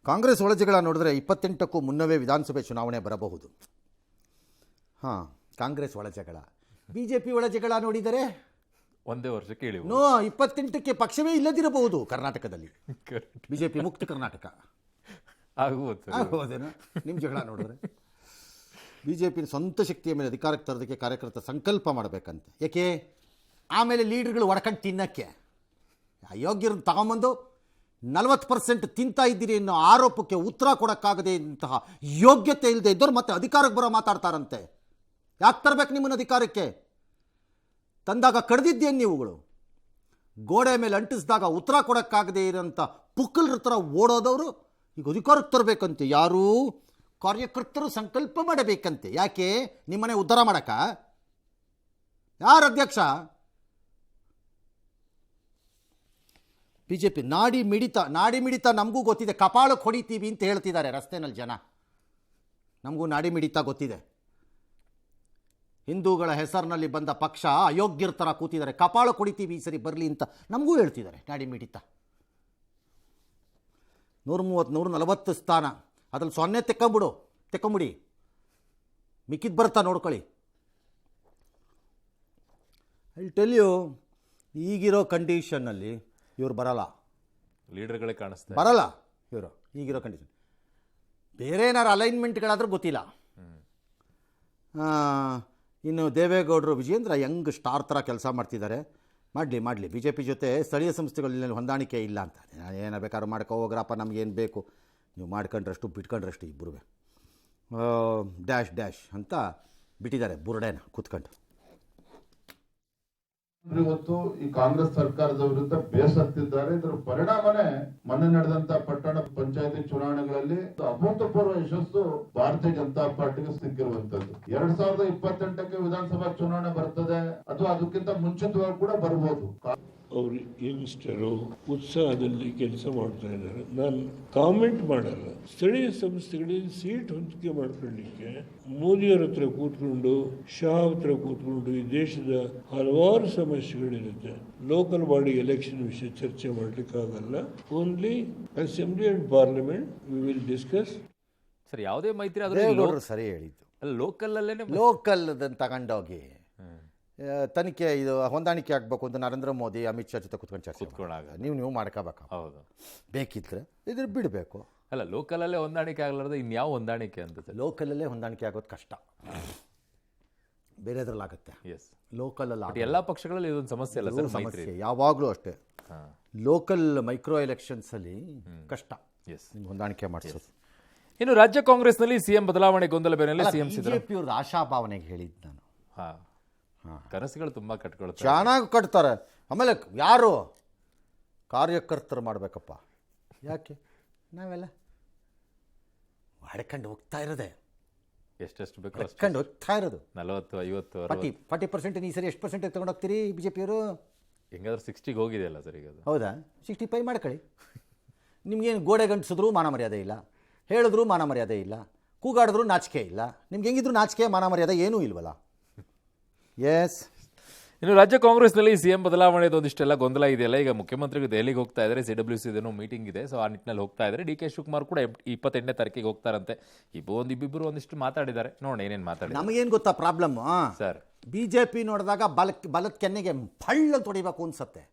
ಕಾಂಗ್ರೆಸ್ ಒಳಜಗಳ ನೋಡಿದ್ರೆ 28ಕ್ಕೂ ಮುನ್ನವೇ ವಿಧಾನಸಭೆ ಚುನಾವಣೆ ಬರಬಹುದು. ಹಾಂ, ಕಾಂಗ್ರೆಸ್ ಒಳಜಗಳ. BJP ಒಳಜಗಳ ನೋಡಿದರೆ ಒಂದೇ ವರ್ಷಕ್ಕೆ ಇಳಿವು. 28ಕ್ಕೆ ಪಕ್ಷವೇ ಇಲ್ಲದಿರಬಹುದು ಕರ್ನಾಟಕದಲ್ಲಿ. BJP ಮುಕ್ತ ಕರ್ನಾಟಕ ಆಗ್ಬೋದೇನೋ ನಿಮ್ಮ ಜಗಳ ನೋಡಿದ್ರೆ. BJP ಸ್ವಂತ ಶಕ್ತಿಯ ಮೇಲೆ ಅಧಿಕಾರಕ್ಕೆ ತರೋದಕ್ಕೆ ಕಾರ್ಯಕರ್ತ ಸಂಕಲ್ಪ ಮಾಡಬೇಕಂತೆ. ಯಾಕೆ? ಆಮೇಲೆ ಲೀಡರ್ಗಳು ಒಡ್ಕೊಂಡು ತಿನ್ನಕ್ಕೆ. ಅಯೋಗ್ಯರನ್ನು ತಗೊಂಬಂದು 40% ತಿಂತಾ ಇದ್ದೀರಿ ಅನ್ನೋ ಆರೋಪಕ್ಕೆ ಉತ್ತರ ಕೊಡೋಕ್ಕಾಗದೆ ಇಂತಹ ಯೋಗ್ಯತೆ ಇಲ್ಲದೆ ಇದ್ದವ್ರು ಮತ್ತೆ ಅಧಿಕಾರಕ್ಕೆ ಬರೋ ಮಾತಾಡ್ತಾರಂತೆ. ಯಾಕೆ ತರಬೇಕು ನಿಮ್ಮನ್ನು ಅಧಿಕಾರಕ್ಕೆ? ತಂದಾಗ ಕಡ್ದಿದ್ದೇನು ನೀವುಗಳು? ಗೋಡೆ ಮೇಲೆ ಅಂಟಿಸಿದಾಗ ಉತ್ತರ ಕೊಡೋಕ್ಕಾಗದೆ ಇರೋಂಥ ಪುಕ್ಕಲ್ರ ಥರ ಓಡೋದವರು ಈಗ ಅಧಿಕಾರಕ್ಕೆ ತರಬೇಕಂತೆ. ಯಾರು? ಕಾರ್ಯಕರ್ತರು ಸಂಕಲ್ಪ ಮಾಡಬೇಕಂತೆ. ಯಾಕೆ? ನಿಮ್ಮನೆ ಉದ್ಧಾರ ಮಾಡಕ್ಕ? ಯಾರು ಅಧ್ಯಕ್ಷ? BJP ನಾಡಿ ಮಿಡಿತ ನಮಗೂ ಗೊತ್ತಿದೆ. ಕಪಾಳಕ್ಕೆ ಹೊಡಿತೀವಿ ಅಂತ ಹೇಳ್ತಿದ್ದಾರೆ ರಸ್ತೆನಲ್ಲಿ ಜನ. ನಮಗೂ ನಾಡಿ ಮಿಡಿತ ಗೊತ್ತಿದೆ. ಹಿಂದೂಗಳ ಹೆಸರಿನಲ್ಲಿ ಬಂದ ಪಕ್ಷ ಅಯೋಗ್ಯರ ಥರ ಕೂತಿದ್ದಾರೆ. ಕಪಾಳಕ್ಕೆ ಹೊಡಿತೀವಿ ಈ ಸರಿ ಬರಲಿ ಅಂತ ನಮಗೂ ಹೇಳ್ತಿದ್ದಾರೆ. ನಾಡಿ ಮಿಡಿತ 130-140 ಸ್ಥಾನ, ಅದ್ರಲ್ಲಿ 0 ತೆಕ್ಕೊಂಬಿಡಿ, ಮಿಕ್ಕಿದ್ದು ಬರ್ತಾ ನೋಡ್ಕೊಳ್ಳಿ. ಐ ಟೆಲ್ ಯು, ಈಗಿರೋ ಕಂಡೀಷನ್ನಲ್ಲಿ ಇವ್ರು ಬರಲ್ಲ. ಲೀಡರ್ಗಳೇ ಕಾಣಿಸ್ತಾರೆ, ಬರಲ್ಲ ಇವರು ಈಗಿರೋ ಕಂಡೀಷನ್. ಬೇರೆ ಏನಾರು ಅಲೈನ್ಮೆಂಟ್ಗಳಾದ್ರೂ ಗೊತ್ತಿಲ್ಲ. ಇನ್ನು ದೇವೇಗೌಡರು, ವಿಜೇಂದ್ರ ಯಂಗ್ ಸ್ಟಾರ್ ಥರ ಕೆಲಸ ಮಾಡ್ತಿದ್ದಾರೆ. ಮಾಡಲಿ. BJP ಜೊತೆ ಸ್ಥಳೀಯ ಸಂಸ್ಥೆಗಳಲ್ಲಿ ಹೊಂದಾಣಿಕೆ ಇಲ್ಲ ಅಂತ. ಏನೋ ಬೇಕಾದ್ರೂ ಮಾಡ್ಕೊ ಹೋಗ್ರಪ್ಪ, ನಮಗೇನು ಬೇಕು ನೀವು ಮಾಡ್ಕೊಂಡ್ರಷ್ಟು ಬಿಟ್ಕೊಂಡ್ರಷ್ಟು ಇಬ್ಬರು ಡ್ಯಾಶ್ ಅಂತ ಬಿಟ್ಟಿದ್ದಾರೆ ಬುರುಡೆನ ಕೂತ್ಕೊಂಡು. ಇವತ್ತು ಈ ಕಾಂಗ್ರೆಸ್ ಸರ್ಕಾರದ ವಿರುದ್ಧ ಬೇಸತ್ತಿದ್ದಾರೆ. ಇದರ ಪರಿಣಾಮನೇ ಮೊನ್ನೆ ನಡೆದಂತ ಪಟ್ಟಣ ಪಂಚಾಯತಿ ಚುನಾವಣೆಗಳಲ್ಲಿ ಅಭೂತಪೂರ್ವ ಯಶಸ್ಸು ಭಾರತೀಯ ಜನತಾ ಪಾರ್ಟಿಗೆ ಸಿಕ್ಕಿರುವಂತದ್ದು. 2028ಕ್ಕೆ ವಿಧಾನಸಭಾ ಚುನಾವಣೆ ಬರ್ತದೆ ಅಥವಾ ಅದಕ್ಕಿಂತ ಮುಂಚಿತವಾಗಿ ಕೂಡ ಬರ್ಬೋದು. ಅವರು ಯಂಗ್ಸ್ಟರು ಉತ್ಸಾಹದಲ್ಲಿ ಕೆಲಸ ಮಾಡ್ತಾ ಇದ್ದಾರೆ. ನಾನು ಕಾಮೆಂಟ್ ಮಾಡಲ್ಲ. ಸ್ಥಳೀಯ ಸಂಸ್ಥೆಗಳಲ್ಲಿ ಸೀಟ್ ಹೊಂದಿಕೆ ಮಾಡ್ಕೊಳ್ಳಿಕ್ಕೆ ಮೋದಿಯವರ ಹತ್ರ ಕೂತ್ಕೊಂಡು, ಶಾ ಹತ್ರ ಕೂತ್ಕೊಂಡು ಈ ದೇಶದ ಹಲವಾರು ಸಮಸ್ಯೆಗಳಿರುತ್ತೆ. ಲೋಕಲ್ ಬಾಡಿ ಎಲೆಕ್ಷನ್ ವಿಷಯ ಚರ್ಚೆ ಮಾಡಲಿಕ್ಕಾಗಲ್ಲ. Only assembly and parliament we will discuss. Sir, ಯಾವುದೇ ಮೈತ್ರಿ ದೇವೇಗೌಡರು ಸರಿ ಹೇಳಿದ್ದು. ಲೋಕಲ್ ತಗೊಂಡೋಗಿ ತನಿಖೆ ಇದು ಹೊಂದಾಣಿಕೆ ಆಗಬೇಕು ಅಂತ ನರೇಂದ್ರ ಮೋದಿ ಅಮಿತ್ ಶಾ ಜೊತೆ ಕೂತ್ಕೊಂಡು ಚರ್ಚೆ ನೀವು ಮಾಡ್ಕೋಬೇಕು. ಹೌದು, ಬೇಕಿದ್ರೆ ಇದ್ರ ಬಿಡಬೇಕು. ಅಲ್ಲ, ಲೋಕಲಲ್ಲೇ ಹೊಂದಾಣಿಕೆ ಆಗಲಾರ್ದು ಇನ್ಯಾವ ಹೊಂದಾಣಿಕೆ ಅಂತ? ಲೋಕಲಲ್ಲೇ ಹೊಂದಾಣಿಕೆ ಆಗೋದು ಕಷ್ಟ, ಬೇರೆದ್ರಲ್ಲಾಗುತ್ತೆ. ಎಸ್, ಲೋಕಲಲ್ಲಿ ಎಲ್ಲ ಪಕ್ಷಗಳಲ್ಲಿ ಇದೊಂದು ಸಮಸ್ಯೆ ಅಲ್ಲ ಸರ್? ಸಮಸ್ಯೆ ಯಾವಾಗಲೂ ಅಷ್ಟೇ. ಲೋಕಲ್ ಮೈಕ್ರೋ ಎಲೆಕ್ಷನ್ಸಲ್ಲಿ ಕಷ್ಟ ಹೊಂದಾಣಿಕೆ ಮಾಡಿಸೋದು. ಇನ್ನು ರಾಜ್ಯ ಕಾಂಗ್ರೆಸ್ನಲ್ಲಿ ಸಿಎಂ ಬದಲಾವಣೆ ಗೊಂದಲ ಬೇರೆಯಲ್ಲಿ ಸಿಎಂ BJP ಅವ್ರದ್ದು ಆಶಾಭಾವನೆಗೆ ಹೇಳಿದ್ದು ನಾನು. ಕನಸುಗಳು ತುಂಬಾ ಕಟ್ಕೊಳ್ತಾರೆ, ಚೆನ್ನಾಗಿ ಕಟ್ತಾರೆ. ಆಮೇಲೆ ಯಾರು ಕಾರ್ಯಕರ್ತರು ಮಾಡಬೇಕಪ್ಪ? ಯಾಕೆ ನಾವೆಲ್ಲ ಮಾಡ್ಕೊಂಡು ಹೋಗ್ತಾ ಇರೋದೆ, ಎಷ್ಟೆಷ್ಟು ಬೇಕು ಮಾಡ್ಕೊಂಡು ಹೋಗ್ತಾ ಇರೋದು. 40, 50, 40% ಈ ಸರಿ ಎಷ್ಟು ಪರ್ಸೆಂಟೇಜ್ ತೊಗೊಂಡೋಗ್ತೀರಿ BJP ಅವರು? ಹೆಂಗಾದ್ರೂ 60ಗೆ ಹೋಗಿದೆ ಅಲ್ಲ ಸರ್ ಈಗ ಅದು? ಹೌದಾ? 65 ಮಾಡ್ಕೊಳ್ಳಿ. ನಿಮ್ಗೇನು ಗೋಡೆ ಗಂಟಿಸಿದ್ರು ಮಾನ ಮರ್ಯಾದೆ ಇಲ್ಲ, ಹೇಳಿದ್ರು ಮಾನ ಮರ್ಯಾದೆ ಇಲ್ಲ, ಕೂಗಾಡಿದ್ರು ನಾಚಿಕೆ ಇಲ್ಲ. ನಿಮ್ಗೆ ಹೆಂಗಿದ್ರು ನಾಚಿಕೆ ಮಾನ ಮರ್ಯಾದೆ ಏನೂ ಇಲ್ವಲ್ಲ. ಎಸ್. ಇನ್ನು ರಾಜ್ಯ ಕಾಂಗ್ರೆಸ್ನಲ್ಲಿ ಸಿಎಂ ಬದಲಾವಣೆದು ಒಂದಿಷ್ಟೆಲ್ಲ ಗೊಂದಲ ಇದೆಯಲ್ಲ. ಈಗ ಮುಖ್ಯಮಂತ್ರಿಗಳು ದೆಹಲಿಗೆ ಹೋಗ್ತಾ ಇದ್ದಾರೆ, CWC ಮೀಟಿಂಗ್ ಇದೆ, ಸೊ ಆ ನಿಟ್ಟಿನಲ್ಲಿ ಹೋಗ್ತಾ ಇದ್ದಾರೆ. DK ಶಿವಕುಮಾರ್ ಕೂಡ 28ನೇ ತಾರೀಕಿಗೆ ಹೋಗ್ತಾರಂತೆ. ಇಬ್ಬರು ಒಂದಿಷ್ಟು ಮಾತಾಡಿದ್ದಾರೆ. ನೋಡೋಣ ಏನೇನು ಮಾತಾಡಿದ್ದಾರೆ. ನಮಗೇನು ಗೊತ್ತಾ ಪ್ರಾಬ್ಲಮ್ ಸರ್? BJP ನೋಡಿದಾಗ ಬಲದ ಕೆನ್ನೆಗೆ ಫಳ್ಳಲ್ಲಿ ತೊಡಿಬೇಕು ಅನ್ಸತ್ತೆ.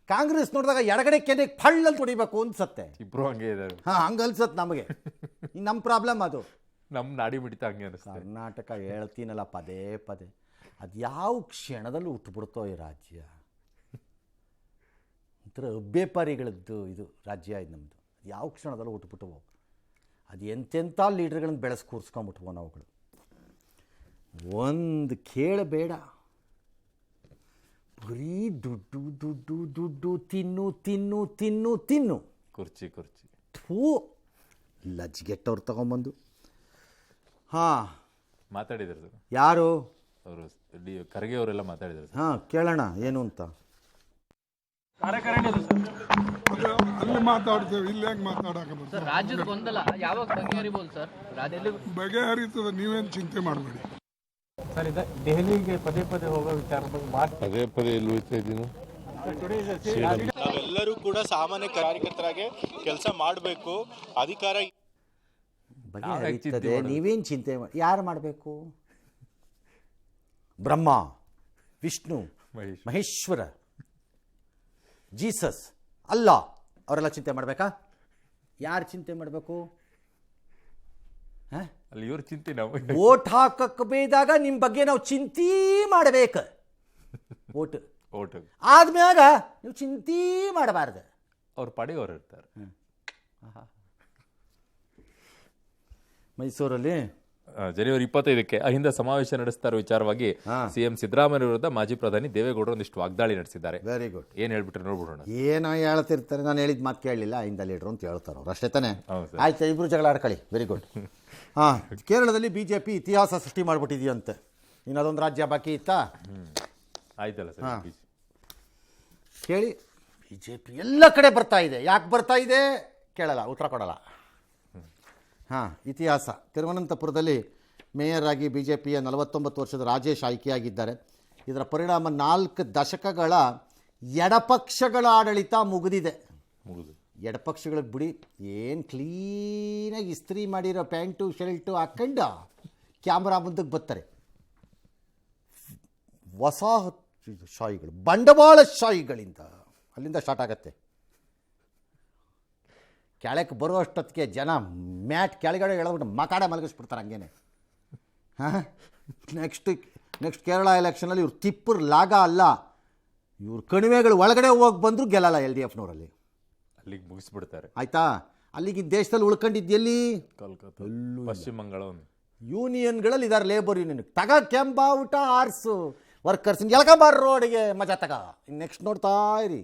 ಕಾಂಗ್ರೆಸ್ ನೋಡಿದಾಗ ಎಡಗಡೆ ಕೆನ್ನೆಗೆ ಫಳ್ಳಲ್ಲಿ ತೊಡಿಬೇಕು ಅನ್ಸತ್ತೆ. ಇಬ್ರು ಹಂಗೆ ಇದ್ದಾರೆ. ಹಂಗೆ ಅನ್ಸತ್ತೆ ನಮಗೆ. ನಮ್ಮ ಪ್ರಾಬ್ಲಮ್ ಅದು. ನಮ್ಮ ನಾಡಿ ಮಿಡಿತ ಹಂಗೆ ಅನಿಸ್ತದೆ. ಕರ್ನಾಟಕ ಹೇಳ್ತೀನಲ್ಲ ಪದೇ ಅದು ಯಾವ ಕ್ಷಣದಲ್ಲೂ ಹುಟ್ಟುಬಿಡ್ತೋ ಈ ರಾಜ್ಯ. ಒಂಥರ ಅಭ್ಯಪಾರಿಗಳದ್ದು ಇದು ರಾಜ್ಯ ಇದು ನಮ್ಮದು. ಯಾವ ಕ್ಷಣದಲ್ಲೂ ಹುಟ್ಟುಬಿಟ್ಟವು. ಅದು ಎಂತೆಂಥ ಲೀಡರ್ಗಳನ್ನು ಬೆಳೆಸಿ ಕೂರಿಸ್ಕೊಂಬಿಟ್ವು ನಾವುಗಳು. ಒಂದು ಕೇಳಬೇಡ, ಬರೀ ದುಡ್ಡು ತಿನ್ನು ಕುರ್ಚಿ ಥೂ ಲಜ್ಗೆಟ್ಟವ್ರು ತಗೊಂಬಂದು. ಮಾತಾಡಿದ್ರು ಸರ್. ಯಾರು? ಅವರು ಖರ್ಗೆ ಅವರೆಲ್ಲ ಮಾತಾಡಿದ್ರು. ಕೇಳೋಣ ಏನು ಅಂತ. ಅಲ್ಲಿ ಮಾತಾಡ್ತೇವೆ, ಇಲ್ಲಿ ಹೆಂಗೆ ಮಾತಾಡಕ್ಕೆ? ರಾಜ್ಯದ ಗೊಂದಲ ಯಾವಾಗ ಬಗೆಹರಿಬಹುದು ಸರ್? ಬಗೆಹರಿತದ, ನೀವೇನು ಚಿಂತೆ ಮಾಡಬೇಡಿ ಸರ್. ದೆಹಲಿಗೆ ಪದೇ ಹೋಗೋ ವಿಚಾರ ಬಗ್ಗೆ ಪದೇ ಎಲ್ಲಿ ಹೋಗ್ತಾ ಇದ್ದೀನಿ? ನಾವೆಲ್ಲರೂ ಕೂಡ ಸಾಮಾನ್ಯ ಕಾರ್ಯಕರ್ತರಾಗಿ ಕೆಲಸ ಮಾಡಬೇಕು. ಅಧಿಕಾರ ಬಗೆಹರಿಯುತ್ತದೆ. ನೀವೇನು ಚಿಂತೆ ಯಾರು ಮಾಡಬೇಕು? ಬ್ರಹ್ಮ, ವಿಷ್ಣು, ಮಹೇಶ್ವರ, ಜೀಸಸ್, ಅಲ್ಲ, ಅವರೆಲ್ಲ ಚಿಂತೆ ಮಾಡಬೇಕಾ? ಯಾರು ಚಿಂತೆ ಮಾಡಬೇಕು? ಅಲ್ಲಿ ಇವ್ರ ಚಿಂತೆ ನಾವು ಓಟ್ ಹಾಕಕ್ಕೆ ಬೇದಾಗ ನಿಮ್ಮ ಬಗ್ಗೆ ನಾವು ಚಿಂತೆ ಮಾಡಬೇಕು. ಓಟ್ ಆದ್ಮ್ಯಾಗ ನೀವು ಚಿಂತೆ ಮಾಡಬಾರ್ದು. ಅವ್ರ ಪಾಡಿಗೆ ಅವ್ರು ಇರ್ತಾರೆ. ಮೈಸೂರಲ್ಲಿ ಜನವರಿ 25ಕ್ಕೆ ಅಹಿಂದ ಸಮಾವೇಶ ನಡೆಸ್ತಾ ಇರೋ ವಿಚಾರವಾಗಿ ಸಿಎಂ ಸಿದ್ದರಾಮಯ್ಯ ವಿರುದ್ಧ ಮಾಜಿ ಪ್ರಧಾನಿ ದೇವೇಗೌಡರು ಒಂದಿಷ್ಟು ವಾಗ್ದಾಳಿ ನಡೆಸಿದ್ದಾರೆ. Very good. ಏನ್ ಹೇಳ್ಬಿಟ್ರೆ ನೋಡ್ಬಿಡೋಣ. ಏನೋ ಹೇಳ್ತಿರ್ತಾರೆ, ನಾನು ಹೇಳಿದ ಮಾತು ಕೇಳಲಿಲ್ಲ, ಅಹಿಂದ ಲೀಡ್ರು ಅಂತ ಹೇಳ್ತಾರೆ ಅವ್ರು, ಅಷ್ಟೇ ತಾನೆ? ಆಯ್ತು, ಇಬ್ರು ಜಗಳ ಆಡ್ಕೊಳ್ಳಿ. Very good. ಕೇರಳದಲ್ಲಿ BJP ಇತಿಹಾಸ ಸೃಷ್ಟಿ ಮಾಡಿಬಿಟ್ಟಿದೆಯಂತೆ. ಇನ್ನು ಅದೊಂದು ರಾಜ್ಯ ಬಾಕಿ ಇತ್ತಾ? ಆಯ್ತಲ್ಲ ಸರ್. ಕೇಳಿ, BJP ಎಲ್ಲ ಕಡೆ ಬರ್ತಾ ಇದೆ. ಯಾಕೆ ಬರ್ತಾ ಇದೆ ಕೇಳಲ್ಲ, ಉತ್ತರ ಕೊಡಲ್ಲ. ಇತಿಹಾಸ. ತಿರುವನಂತಪುರದಲ್ಲಿ ಮೇಯರ್ ಆಗಿ BJPಯ 49 ವರ್ಷದ ರಾಜೇಶ್ ಆಯ್ಕೆಯಾಗಿದ್ದಾರೆ. ಇದರ ಪರಿಣಾಮ 4 ದಶಕಗಳ ಎಡಪಕ್ಷಗಳ ಆಡಳಿತ ಮುಗಿದಿದೆ. ಎಡಪಕ್ಷಗಳಿಗೆ ಬಿಡಿ, ಏನು ಕ್ಲೀನಾಗಿ ಇಸ್ತ್ರಿ ಮಾಡಿರೋ ಪ್ಯಾಂಟು ಶರ್ಟು ಹಾಕ್ಕೊಂಡು ಕ್ಯಾಮ್ರಾ ಮುಂದಕ್ಕೆ ಬರ್ತಾರೆ. ವಸಾಹತುಶಾಹಿಗಳು, ಬಂಡವಾಳಶಾಹಿಗಳಿಂದ ಅಲ್ಲಿಂದ ಸ್ಟಾರ್ಟ್ ಆಗತ್ತೆ. ಕೆಳಕ್ಕೆ ಬರೋ ಅಷ್ಟೊತ್ತಿಗೆ ಜನ ಮ್ಯಾಟ್ ಕೆಳಗಡೆ ಎಳೆದ್ಬಿಟ್ಟು ಮಕಾಡೆ ಮಲಗಿಸ್ಬಿಡ್ತಾರೆ ಹಂಗೇನೆ. ನೆಕ್ಸ್ಟ್ ಕೇರಳ ಎಲೆಕ್ಷನಲ್ಲಿ ಇವ್ರು ತಿಪ್ಪರ್ ಲಾಗ ಅಲ್ಲ, ಇವ್ರ ಕಣಿವೆಗಳು ಒಳಗಡೆ ಹೋಗಿ ಬಂದರೂ ಗೆಲ್ಲಲ್ಲ LDFನವರಲ್ಲಿ. ಅಲ್ಲಿಗೆ ಮುಗಿಸ್ಬಿಡ್ತಾರೆ. ಆಯಿತಾ? ಅಲ್ಲಿಗೆ ದೇಶದಲ್ಲಿ ಉಳ್ಕೊಂಡಿದ್ದೆಲ್ಲಿ? ಕೋಲ್ಕತ್ತಾ, ಪಶ್ಚಿಮ ಬಂಗಾಳ. ಯೂನಿಯನ್ಗಳಲ್ಲಿ ಇದ್ದಾರೆ, ಲೇಬರ್ ಯೂನಿಯನ್. ತಗ ಕೆಂಬಾವುಟ ಆರ್ಸು ವರ್ಕರ್ಸ್ ಎಳ್ಕೊಂಬಾರ ರೋಡಿಗೆ ಮಜಾ ತಗ. ನೆಕ್ಸ್ಟ್ ನೋಡ್ತಾ ಇರಿ,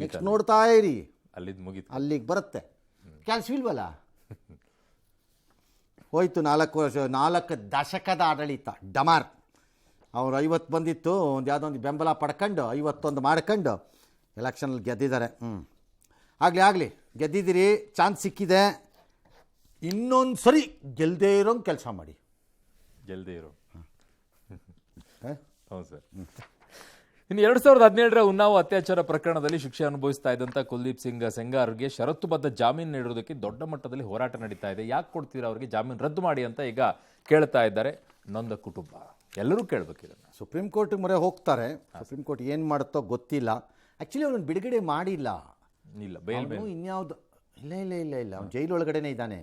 ನೆಕ್ಸ್ಟ್ ನೋಡ್ತಾ ಇರಿ, ಅಲ್ಲಿಗೆ ಬರುತ್ತೆ. ಕೆಲಸವಿಲ್ವಲ್ಲ. ಹೋಯ್ತು 4 ದಶಕದ ಆಡಳಿತ ಡಮಾರ್. ಅವ್ರು 50 ಬಂದಿತ್ತು, ಒಂದು ಯಾವುದೋ ಒಂದು ಬೆಂಬಲ ಪಡ್ಕೊಂಡು 51 ಮಾಡ್ಕೊಂಡು ಎಲೆಕ್ಷನಲ್ಲಿ ಗೆದ್ದಿದ್ದಾರೆ. ಆಗಲಿ ಗೆದ್ದಿದ್ದೀರಿ, ಚಾನ್ಸ್ ಸಿಕ್ಕಿದೆ. ಇನ್ನೊಂದು ಸರಿ ಗೆಲ್ಲದೇ ಇರೋಂಗೆ ಕೆಲಸ ಮಾಡಿ. ಹೌದು ಸರ್. ಇನ್ನು 2017ರ ಉನ್ನಾವ್ ಅತ್ಯಾಚಾರ ಪ್ರಕರಣದಲ್ಲಿ ಶಿಕ್ಷೆ ಅನುಭವಿಸ್ತಾ ಇದ್ದಂಥ ಕುಲ್ದೀಪ್ ಸಿಂಗ್ ಸೆಂಗಾರ್ಗೆ ಷರತ್ತುಬದ್ಧ ಜಾಮೀನು ನೀಡುವುದಕ್ಕೆ ದೊಡ್ಡ ಮಟ್ಟದಲ್ಲಿ ಹೋರಾಟ ನಡೀತಾ ಇದೆ. ಯಾಕೆ ಕೊಡ್ತೀರಾ ಅವರಿಗೆ ಜಾಮೀನು ರದ್ದು ಮಾಡಿ ಅಂತ ಈಗ ಕೇಳ್ತಾ ಇದ್ದಾರೆ ನೊಂದ ಕುಟುಂಬ. ಎಲ್ಲರೂ ಕೇಳಬೇಕಿಲ್ಲ. ಸುಪ್ರೀಂ ಕೋರ್ಟ್ ಮೊರೆ ಹೋಗ್ತಾರೆ. ಸುಪ್ರೀಂ ಕೋರ್ಟ್ ಏನು ಮಾಡುತ್ತೋ ಗೊತ್ತಿಲ್ಲ. ಆ್ಯಕ್ಚುಲಿ ಅವನನ್ನು ಬಿಡುಗಡೆ ಮಾಡಿಲ್ಲ. ಇನ್ಯಾವುದು ಇಲ್ಲ ಅವನು ಜೈಲೊಳಗಡೆನೇ ಇದ್ದಾನೆ.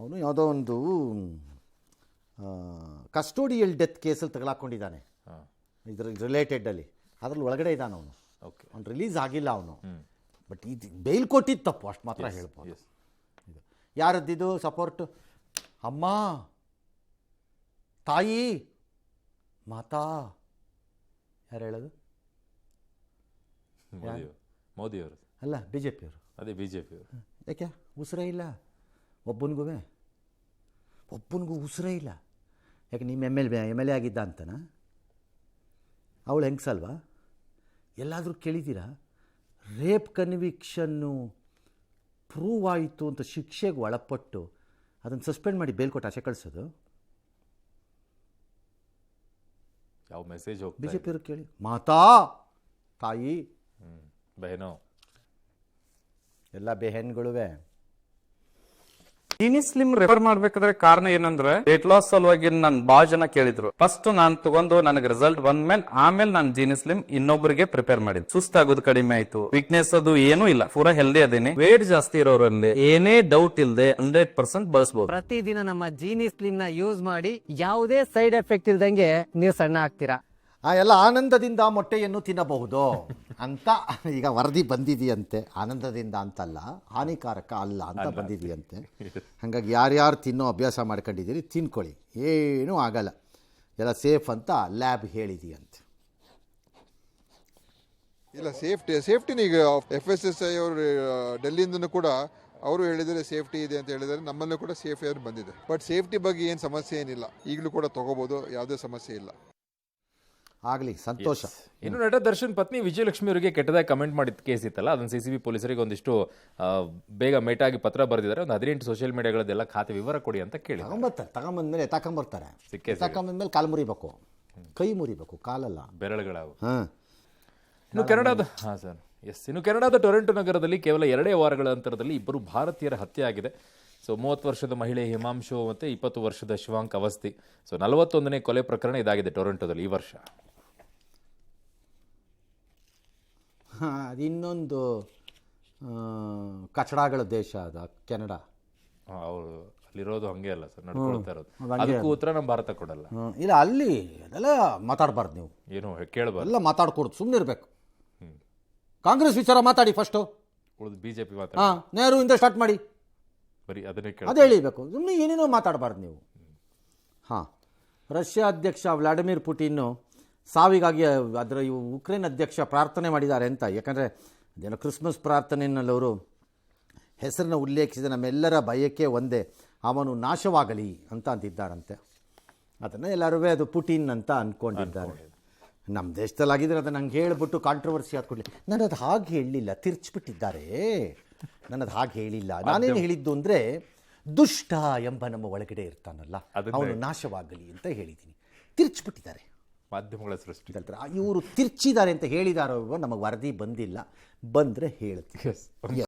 ಅವನು ಯಾವುದೋ ಒಂದು ಕಸ್ಟೋಡಿಯಲ್ ಡೆತ್ ಕೇಸಲ್ಲಿ ತಗಲಾಕೊಂಡಿದ್ದಾನೆ, ಇದ್ರ ರಿಲೇಟೆಡಲ್ಲಿ. ಅದರಲ್ಲಿ ಒಳಗಡೆ ಇದ್ದಾನೆ ಅವನು. ಅವ್ನು ರಿಲೀಸ್ ಆಗಿಲ್ಲ ಅವನು. ಬಟ್ ಇದು ಬೇಲ್ ಕೊಟ್ಟಿದ್ದು ತಪ್ಪು, ಅಷ್ಟು ಮಾತ್ರ ಹೇಳ್ಬೋದು. ಯಾರದ್ದಿದು ಸಪೋರ್ಟು? ಅಮ್ಮ, ತಾಯಿ, ಮಾತಾ, ಯಾರು ಹೇಳೋದು? ಮೋದಿಯವರು ಅಲ್ಲ, BJP ಅವರು. ಅದೇ BJP ಅವರು. ಯಾಕೆ ಉಸಿರೇ ಇಲ್ಲ ಒಬ್ಬನಿಗೂ ಉಸಿರೇ ಇಲ್ಲ? ಯಾಕೆ ನಿಮ್ಮ MLA ಆಗಿದ್ದ ಅಂತನ? ಅವಳು ಹೆಂಗ್ಸಲ್ವಾ? ಎಲ್ಲಾದರೂ ಕೇಳಿದ್ದೀರಾ? ರೇಪ್ ಕನ್ವಿಕ್ಷನ್ನು ಪ್ರೂವ್ ಆಯಿತು ಅಂತ ಶಿಕ್ಷೆಗೆ ಒಳಪಟ್ಟು ಅದನ್ನು ಸಸ್ಪೆಂಡ್ ಮಾಡಿ ಬೇಲ್ ಕೊಟ್ಟು ಆಚೆ ಕಳಿಸೋದು? ಯಾವ ಮೆಸೇಜ್ ಹೋಗ್ತಾ? BJP ಅವ್ರು ಕೇಳಿ. ಮಾತಾ, ತಾಯಿ, ಬೆಹನೋ, ಎಲ್ಲ ಬೆಹನ್ಗಳುವೆ. ಜೀನಿ ಸ್ಲಿಮ್ ರೆಫರ್ ಮಾಡ್ಬೇಕಾದ್ರೆ ಕಾರಣ ಏನಂದ್ರೆ ವೇಟ್ ಲಾಸ್ ಸಲುವಾಗಿ ನನ್ ಬಾಳ ಜನ ಕೇಳಿದ್ರು. ಫಸ್ಟ್ ನಾನ್ ತಗೊಂಡು ನನಗೆ ರಿಸಲ್ಟ್ ಬಂದ್ಮೇಲೆ ಆಮೇಲೆ ನಾನು ಜೀನಿ ಸ್ಲಿಮ್ ಇನ್ನೊಬ್ಬರಿಗೆ ಪ್ರಿಪೇರ್ ಮಾಡಿದ್. ಸುಸ್ತಾಗೋದು ಕಡಿಮೆ ಆಯ್ತು, ವೀಕ್ನೆಸ್ ಅದು ಏನೂ ಇಲ್ಲ, ಪೂರಾ ಹೆಲ್ದಿ ಅದೇನೆ. ವೇಟ್ ಜಾಸ್ತಿ ಇರೋರಲ್ಲಿ ಏನೇ ಡೌಟ್ ಇಲ್ಲದೆ 100% ಬಳಸಬಹುದು. ಪ್ರತಿದಿನ ನಮ್ಮ ಜೀನಿ ಸ್ಲಿಮ್ ನ ಯೂಸ್ ಮಾಡಿ ಯಾವುದೇ ಸೈಡ್ ಎಫೆಕ್ಟ್ ಇಲ್ದಂಗೆ ನೀವು ಸಣ್ಣ ಆಗ್ತೀರಾ. ಎಲ್ಲ ಆನಂದದಿಂದ ಮೊಟ್ಟೆಯನ್ನು ತಿನ್ನಬಹುದು ಅಂತ ಈಗ ವರದಿ ಬಂದಿದೆಯಂತೆ. ಆನಂದದಿಂದ ಅಂತಲ್ಲ, ಹಾನಿಕಾರಕ ಅಲ್ಲ ಅಂತ ಬಂದಿದೆಯಂತೆ. ಹಾಗಾಗಿ ಯಾರ್ಯಾರು ತಿನ್ನೋ ಅಭ್ಯಾಸ ಮಾಡ್ಕೊಂಡಿದ್ದೀರಿ ತಿನ್ಕೊಳ್ಳಿ, ಏನೂ ಆಗಲ್ಲ, ಎಲ್ಲ ಸೇಫ್ ಅಂತ ಲ್ಯಾಬ್ ಹೇಳಿದೆಯಂತೆ. ಇಲ್ಲ, ಸೇಫ್ಟಿನ ಈಗ FSSAI ಅವರು ಡೆಲ್ಲಿಯಿಂದನೂ ಕೂಡ ಅವರು ಹೇಳಿದರೆ ಸೇಫ್ಟಿ ಇದೆ ಅಂತ ಹೇಳಿದರೆ, ನಮ್ಮಲ್ಲೂ ಕೂಡ ಸೇಫ್ಟಿ ಬಂದಿದೆ. ಬಟ್ ಸೇಫ್ಟಿ ಬಗ್ಗೆ ಏನು ಸಮಸ್ಯೆ ಏನಿಲ್ಲ, ಈಗಲೂ ಕೂಡ ತಗೋಬಹುದು, ಯಾವುದೇ ಸಮಸ್ಯೆ ಇಲ್ಲ. ಆಗಲಿ, ಸಂತೋಷ. ಇನ್ನು ನಟ ದರ್ಶನ್ ಪತ್ನಿ ವಿಜಯಲಕ್ಷ್ಮಿ ಅವರಿಗೆ ಕೆಟ್ಟದಾಗಿ ಕಮೆಂಟ್ ಮಾಡಿದ ಕೇಸ್ ಇತ್ತಲ್ಲ, ಅದನ್ನು CCB ಪೊಲೀಸರಿಗೆ ಒಂದಿಷ್ಟು ಬೇಗ ಮೇಟಾಗಿ ಪತ್ರ ಬರೆದಿದ್ದಾರೆ. ಒಂದು 18 ಸೋಷಿಯಲ್ ಮೀಡಿಯಾಗಳದೆಲ್ಲ ಖಾತೆ ವಿವರ ಕೊಡಿ ಅಂತ ಕೇಳಿ ತಗೊಂಬಂದ್ಮೇಲೆ ತಗೊಂಬರ್ತಾರೆ. ಕಾಲು ಮುರಿಬೇಕು, ಕೈ ಮುರಿಬೇಕು, ಕಾಲಲ್ಲ, ಬೆರಳುಗಳಾವು. ಇನ್ನು ಕೆನಡಾದ ಇನ್ನು ಕೆನಡಾದ ಟೊರೆಂಟೊ ನಗರದಲ್ಲಿ ಕೇವಲ 2 ವಾರಗಳ ಅಂತರದಲ್ಲಿ ಇಬ್ಬರು ಭಾರತೀಯರ ಹತ್ಯೆ ಆಗಿದೆ. ಸೊ 30 ವರ್ಷದ ಮಹಿಳೆ ಹಿಮಾಂಶು ಮತ್ತು 20 ವರ್ಷದ ಶಿವಾಂಕ್ ಅವಸ್ಥಿ. ಸೊ 41ನೇ ಕೊಲೆ ಪ್ರಕರಣ ಇದಾಗಿದೆ ಟೊರೆಂಟೊದಲ್ಲಿ ಈ ವರ್ಷ. ಅದು ಇನ್ನೊಂದು ಕಚಡಗಳ ದೇಶ ಅದು ಕೆನಡಾ. ಅವರು ಅಲ್ಲಿರೋದು ಹಂಗೆ ಅಲ್ಲ ಸರ್, ನಡ್ಕೊಳ್ತಾ ಇರೋದು. ಅದಕ್ಕೂ ಉತ್ತರ ನಮ್ಮ ಭಾರತ ಕೊಡಲ್ಲ. ಇಲ್ಲ, ಅಲ್ಲಿ ಅದೆಲ್ಲ ಮಾತಾಡಬಾರ್ದು, ನೀವು ಏನು ಕೇಳಬಾರ್ದು, ಎಲ್ಲ ಮಾತಾಡ್ಕೊಡ್ದು, ಸುಮ್ಮನೆ ಇರಬೇಕು. ಕಾಂಗ್ರೆಸ್ ವಿಚಾರ ಮಾತಾಡಿ ಫಸ್ಟು, ಉಳಿದು ಬಿಜೆಪಿ ಮಾತ್ರ ನೆಹರು ಇಂದ ಸ್ಟಾರ್ಟ್ ಮಾಡಿ, ಬರೀ ಅದನ್ನೇ ಅದೇ ಹೇಳಿಬೇಕು. ಸುಮ್ಮನೆ ಏನೇನೋ ಮಾತಾಡಬಾರ್ದು ನೀವು. ರಷ್ಯಾ ಅಧ್ಯಕ್ಷ ವ್ಲಾಡಿಮಿರ್ ಪುಟಿನ್ನು ಸಾವಿಗಾಗಿ ಅದರ ಉಕ್ರೇನ್ ಅಧ್ಯಕ್ಷ ಪ್ರಾರ್ಥನೆ ಮಾಡಿದ್ದಾರೆ ಅಂತ. ಯಾಕಂದರೆ ಅದೇನೋ ಕ್ರಿಸ್ಮಸ್ ಪ್ರಾರ್ಥನೆಯಲ್ಲಿ ಅವರು ಹೆಸರನ್ನು ಉಲ್ಲೇಖಿಸಿದ ನಮ್ಮೆಲ್ಲರ ಬಯಕೆ ಒಂದೇ, ಅವನು ನಾಶವಾಗಲಿ ಅಂತ ಅಂತಿದ್ದಾರಂತೆ. ಅದನ್ನು ಎಲ್ಲರೂ ಅದು ಪುಟಿನ್ ಅಂತ ಅಂದ್ಕೊಂಡಿದ್ದಾರೆ. ನಮ್ಮ ದೇಶದಲ್ಲಾಗಿದ್ದರೆ ಅದನ್ನು ನಂಗೆ ಹೇಳಿಬಿಟ್ಟು ಕಾಂಟ್ರವರ್ಸಿ ಹಾಕ್ಕೊಡ್ಲಿ. ನಾನು ಅದು ಹಾಗೆ ಹೇಳಲಿಲ್ಲ, ತಿರ್ಚಿಬಿಟ್ಟಿದ್ದಾರೆ. ನನ್ನದು ಹಾಗೆ ಹೇಳಿಲ್ಲ. ನಾನೇನು ಹೇಳಿದ್ದು ಅಂದರೆ ದುಷ್ಟ ಎಂಬ ನಮ್ಮ ಒಳಗಡೆ ಇರ್ತಾನಲ್ಲ, ಅವನು ನಾಶವಾಗಲಿ ಅಂತ ಹೇಳಿದ್ದೀನಿ. ತಿರ್ಚಿಬಿಟ್ಟಿದ್ದಾರೆ ಮಾಧ್ಯಮಗಳ ಸೃಷ್ಟಿ. ಇವರು ತಿರ್ಚಿದ್ದಾರೆ ಅಂತ ಹೇಳಿದಾರೋ ನಮಗೆ ವರದಿ ಬಂದಿಲ್ಲ, ಬಂದರೆ ಹೇಳ್ತೀವಿ.